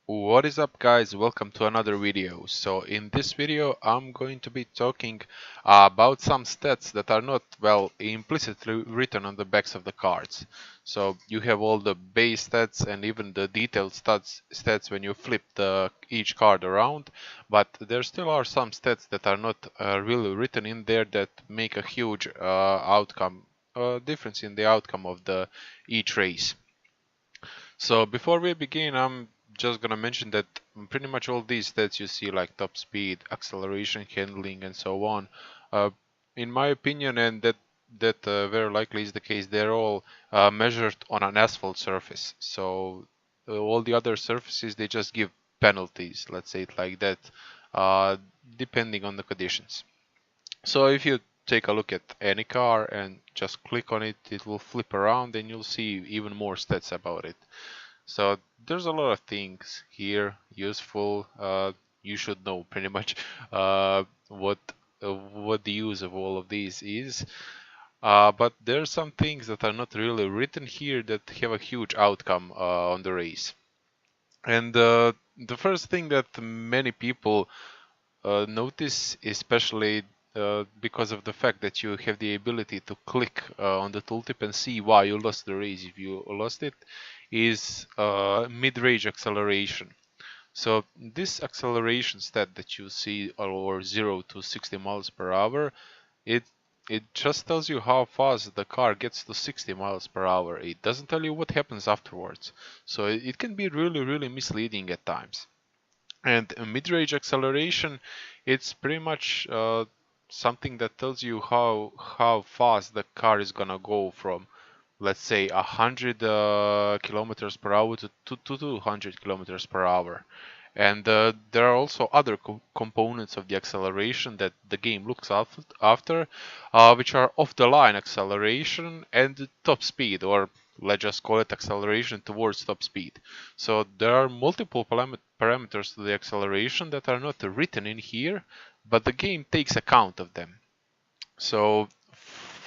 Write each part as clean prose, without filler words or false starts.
What is up, guys? Welcome to another video. So in this video I'm going to be talking about some stats that are not, well, implicitly written on the backs of the cards. So you have all the base stats and even the detailed stats when you flip each card around, but there still are some stats that are not really written in there that make a huge difference in the outcome of the each race. So before we begin, I'm just gonna mention that pretty much all these stats you see, like top speed, acceleration, handling, and so on, uh, in my opinion, and that very likely is the case, they're all measured on an asphalt surface. So all the other surfaces, they just give penalties, let's say it like that, uh, depending on the conditions. So if you take a look at any car and just click on it, it will flip around and you'll see even more stats about it. So there's a lot of things here useful. You should know pretty much what the use of all of these is. But there are some things that are not really written here that have a huge outcome on the race. And the first thing that many people notice, especially because of the fact that you have the ability to click on the tooltip and see why you lost the race if you lost it, is mid-range acceleration. So this acceleration stat that you see, or 0 to 60 miles per hour, it it just tells you how fast the car gets to 60 miles per hour. It doesn't tell you what happens afterwards. So it can be really misleading at times. And mid-range acceleration, it's pretty much something that tells you how fast the car is gonna go from, let's say, 100 kilometers per hour to 200 kilometers per hour. And there are also other components of the acceleration that the game looks after, which are off-the-line acceleration and top speed, or let's just call it acceleration towards top speed. So there are multiple parameters to the acceleration that are not written in here, but the game takes account of them. So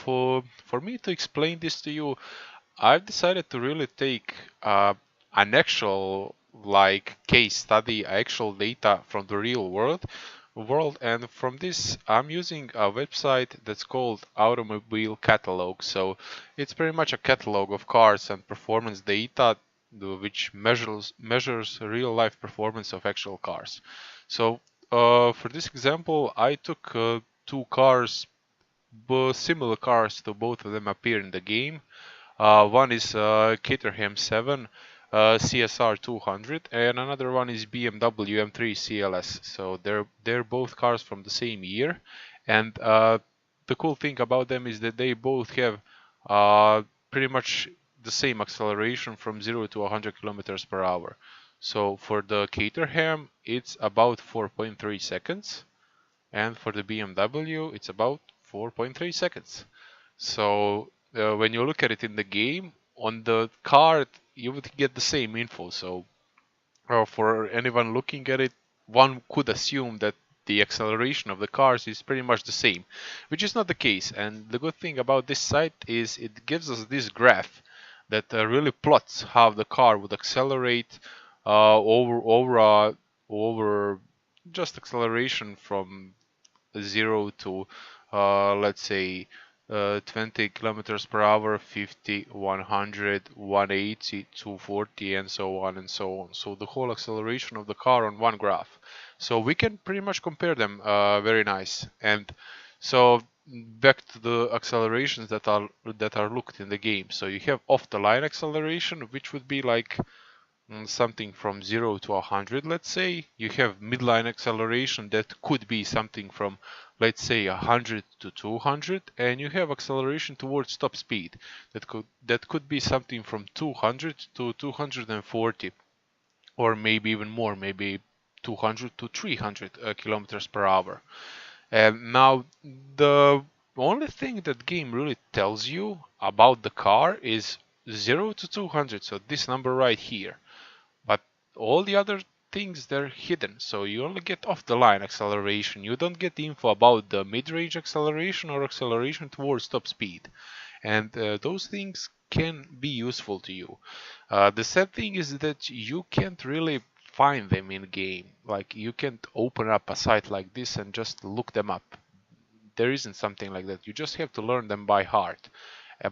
for me to explain this to you, I've decided to really take an actual like case study, actual data from the real world, and from this I'm using a website that's called Automobile Catalog. So it's pretty much a catalog of cars and performance data which measures real life performance of actual cars. So for this example, I took two cars, similar cars to both of them appear in the game. One is Caterham 7 CSR 200, and another one is BMW M3 CLS. So they're both cars from the same year, and the cool thing about them is that they both have pretty much the same acceleration from 0 to 100 kilometers per hour. So for the Caterham, it's about 4.3 seconds, and for the BMW, it's about 4.3 seconds. So when you look at it in the game, on the card, you would get the same info. So for anyone looking at it, one could assume that the acceleration of the cars is pretty much the same, which is not the case. And the good thing about this site is it gives us this graph that really plots how the car would accelerate over just acceleration from 0 to let's say 20 kilometers per hour, 50, 100, 180, 240, and so on and so on. So the whole acceleration of the car on one graph. So we can pretty much compare them. Very nice. And so back to the accelerations that are looked in the game. So you have off the line acceleration, which would be like something from 0 to 100, let's say. You have midline acceleration that could be something from, let's say, 100 to 200, and you have acceleration towards top speed that could be something from 200 to 240, or maybe even more, maybe 200 to 300 kilometers per hour. And now the only thing that game really tells you about the car is 0 to 200, so this number right here. But all the other things, they're hidden, so you only get off the line acceleration. You don't get info about the mid-range acceleration or acceleration towards top speed, and those things can be useful to you. The sad thing is that you can't really find them in game. Like you can't open up a site like this and just look them up. There isn't something like that. You just have to learn them by heart.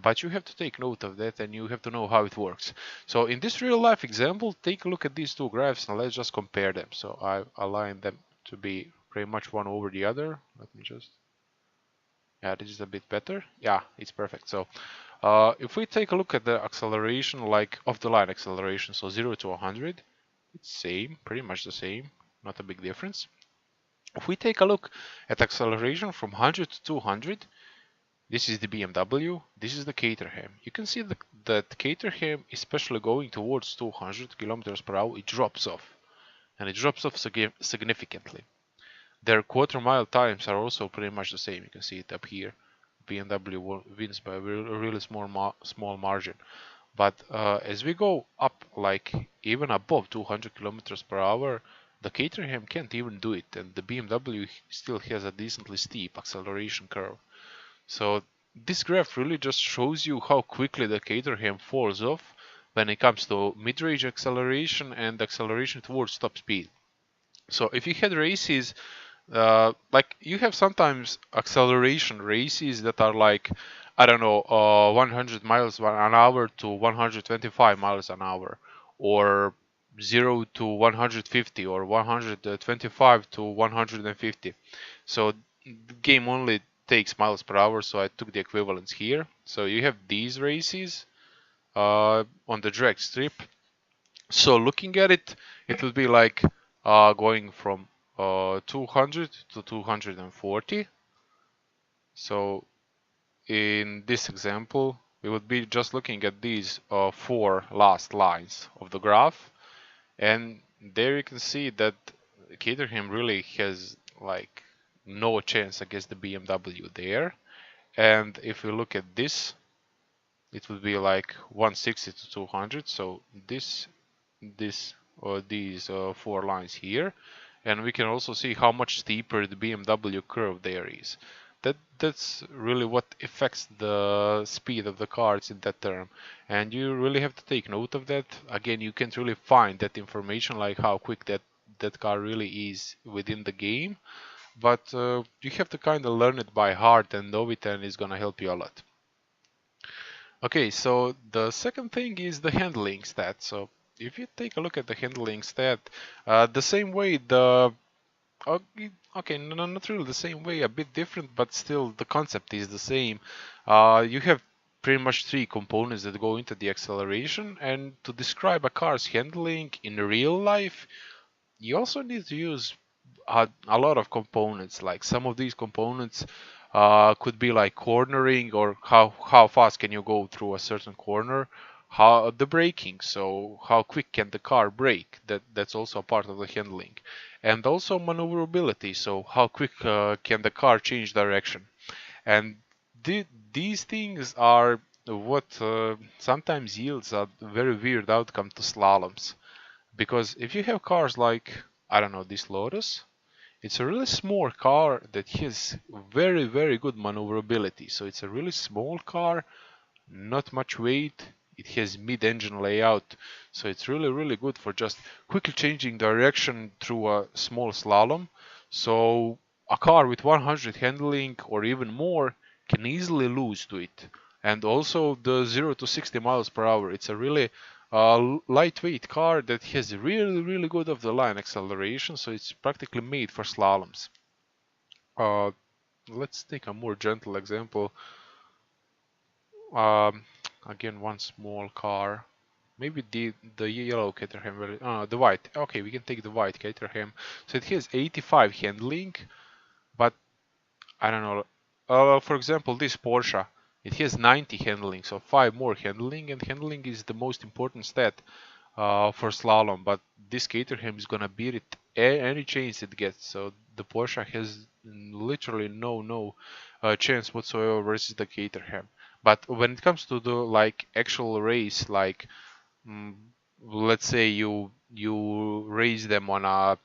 But you have to take note of that and you have to know how it works. So in this real life example, take a look at these two graphs and let's just compare them. So I align them to be pretty much one over the other. Let me just, yeah, this is a bit better. Yeah, it's perfect. So if we take a look at the acceleration, like off the line acceleration, so 0 to 100, it's same, pretty much the same, not a big difference. If we take a look at acceleration from 100 to 200, this is the BMW, this is the Caterham. You can see that Caterham, especially going towards 200 kilometers per hour, it drops off. And it drops off significantly. Their quarter mile times are also pretty much the same. You can see it up here. BMW wins by a really small margin. But as we go up, like even above 200 kilometers per hour, the Caterham can't even do it, and the BMW still has a decently steep acceleration curve. So this graph really just shows you how quickly the Caterham falls off when it comes to mid-range acceleration and acceleration towards top speed. So if you had races, like you have sometimes acceleration races that are like, I don't know, 100 miles an hour to 125 miles an hour, or 0 to 150, or 125 to 150. So the game only takes miles per hour, so I took the equivalence here. So you have these races on the drag strip. So looking at it, it will be like going from 200 to 240. So in this example, we would be just looking at these four last lines of the graph, and there you can see that Caterham really has like no chance against the BMW there. And if we look at this, it would be like 160 to 200. So this or these four lines here, and we can also see how much steeper the BMW curve there is. That's really what affects the speed of the cars in that term, and you really have to take note of that. Again, you can't really find that information, like how quick that car really is within the game, but you have to kind of learn it by heart and know it, and it's gonna help you a lot. Okay, so the second thing is the handling stat. So if you take a look at the handling stat, the same way okay, no, not really the same way, a bit different, but still the concept is the same. You have pretty much three components that go into the acceleration, and to describe a car's handling in real life, you also need to use a lot of components. Like some of these components could be like cornering, or how fast can you go through a certain corner, how the braking, so how quick can the car brake, that's also a part of the handling, and also maneuverability, so how quick can the car change direction. And these things are what sometimes yields a very weird outcome to slaloms, because if you have cars like, I don't know, this Lotus, it's a really small car that has very good maneuverability. So it's a really small car, not much weight. It has mid-engine layout, so it's really good for just quickly changing direction through a small slalom. So a car with 100 handling or even more can easily lose to it. And also the 0 to 60 miles per hour, it's a really lightweight car that has really good off the line acceleration, so it's practically made for slaloms. Uh, let's take a more gentle example. Um, Again, one small car. Maybe the yellow Caterham, the white. Okay, we can take the white Caterham. So it has 85 handling, but I don't know. For example, this Porsche, it has 90 handling, so 5 more handling, and handling is the most important stat for slalom. But this Caterham is gonna beat it any chance it gets. So the Porsche has literally no chance whatsoever versus the Caterham. But when it comes to the like actual race, like mm, let's say you race them on a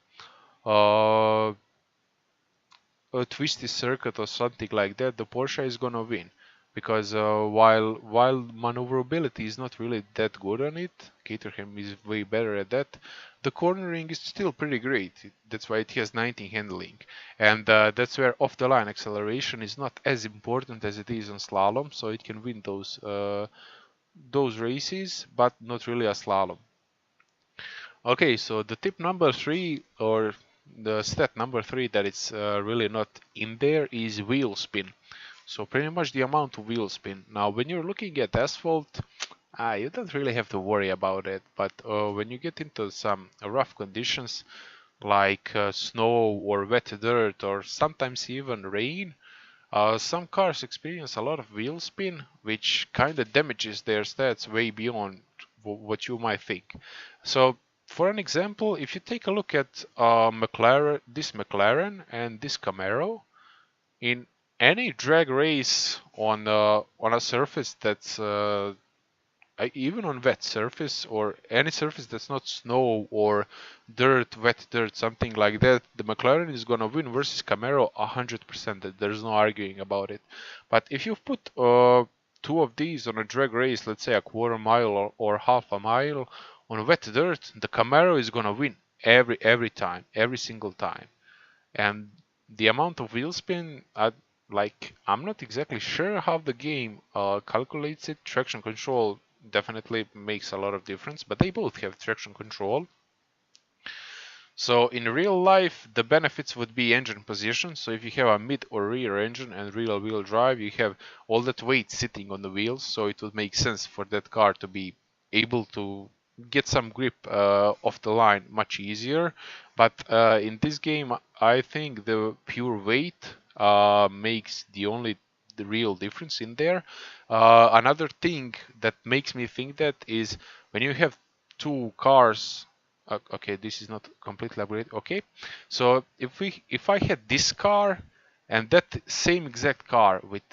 twisty circuit or something like that, the Porsche is gonna win. because while maneuverability is not really that good on it, Caterham is way better at that. The cornering is still pretty great. That's why it has 19 handling, and that's where off-the-line acceleration is not as important as it is on slalom, so it can win those races, but not really a slalom. Okay, so the tip number three, or the stat number three that it's really not in there, is wheel spin. So pretty much the amount of wheel spin. Now, when you're looking at asphalt, you don't really have to worry about it. But when you get into some rough conditions, like snow or wet dirt, or sometimes even rain, some cars experience a lot of wheel spin, which kind of damages their stats way beyond what you might think. So, for an example, if you take a look at this McLaren and this Camaro, in any drag race on a surface that's even on wet surface or any surface that's not snow or dirt, wet dirt, something like that, the McLaren is gonna win versus Camaro 100%. There's no arguing about it. But if you put two of these on a drag race, let's say a quarter mile or half a mile on wet dirt, the Camaro is gonna win every time, every single time. And the amount of wheel spin, I'm not exactly sure how the game calculates it. Traction control definitely makes a lot of difference, but they both have traction control. So in real life, the benefits would be engine position. So if you have a mid or rear engine and rear wheel drive, you have all that weight sitting on the wheels. So it would make sense for that car to be able to get some grip off the line much easier. But in this game, I think the pure weight makes the real difference in there. Another thing that makes me think that is when you have two cars. Okay, this is not completely upgraded. Okay, so if I had this car and that same exact car with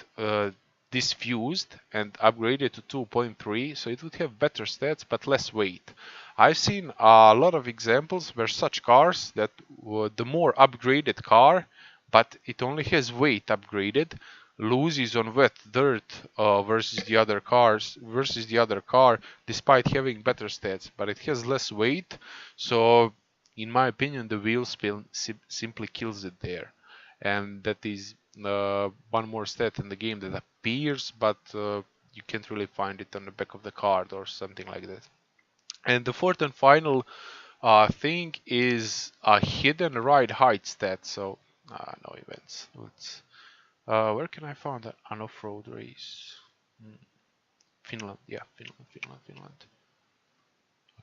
this fused and upgraded to 2.3, so it would have better stats but less weight. I've seen a lot of examples where such cars that the more upgraded car, but it only has weight upgraded, loses on wet dirt versus the other car despite having better stats, but it has less weight. So in my opinion, the wheel spin simply kills it there, and that is one more stat in the game that appears, but you can't really find it on the back of the card or something like that. And the fourth and final thing is a hidden ride height stat. So no events. Let's where can I find an off-road race? Finland, yeah, Finland.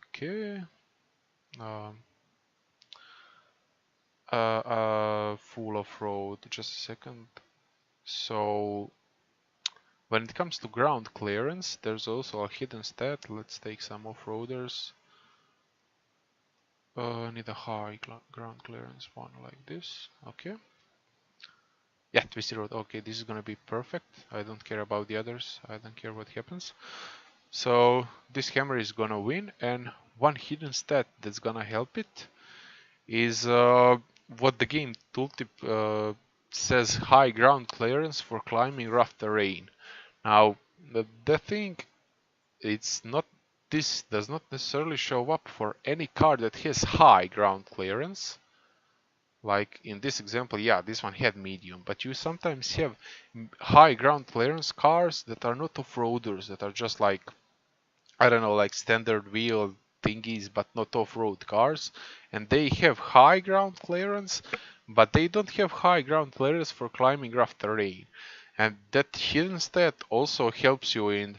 Okay. Um, full off-road. Just a second. So when it comes to ground clearance, there's also a hidden stat. Let's take some off-roaders. Need a high ground clearance one like this. Okay. Yeah, twisty road. Okay, this is gonna be perfect. I don't care about the others. I don't care what happens. So this hammer is gonna win, and one hidden stat that's gonna help it is what the game tooltip says: high ground clearance for climbing rough terrain. Now the thing, it's not this does not necessarily show up for any car that has high ground clearance. Like in this example, yeah, this one had medium, but you sometimes have high ground clearance cars that are not off-roaders, that are just like, I don't know, like standard wheel thingies, but not off-road cars, and they have high ground clearance, but they don't have high ground clearance for climbing rough terrain. And that hidden stat also helps you in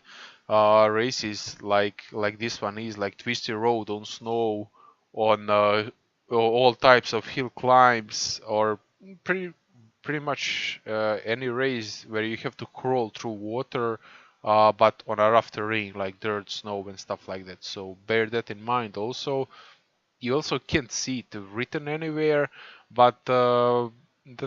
races like this one is, like twisty road on snow, on all types of hill climbs, or pretty pretty much any race where you have to crawl through water, but on a rough terrain like dirt, snow, and stuff like that. So bear that in mind. Also, you also can't see it written anywhere, but the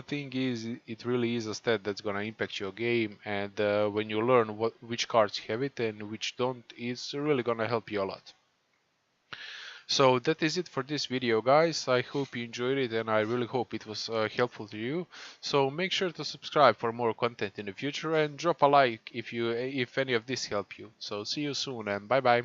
thing is, it really is a stat that's gonna impact your game, and when you learn which cards have it and which don't, it's really gonna help you a lot. So that is it for this video, guys. I hope you enjoyed it, and I really hope it was helpful to you. So make sure to subscribe for more content in the future, and drop a like if any of this helped you. So see you soon, and bye bye.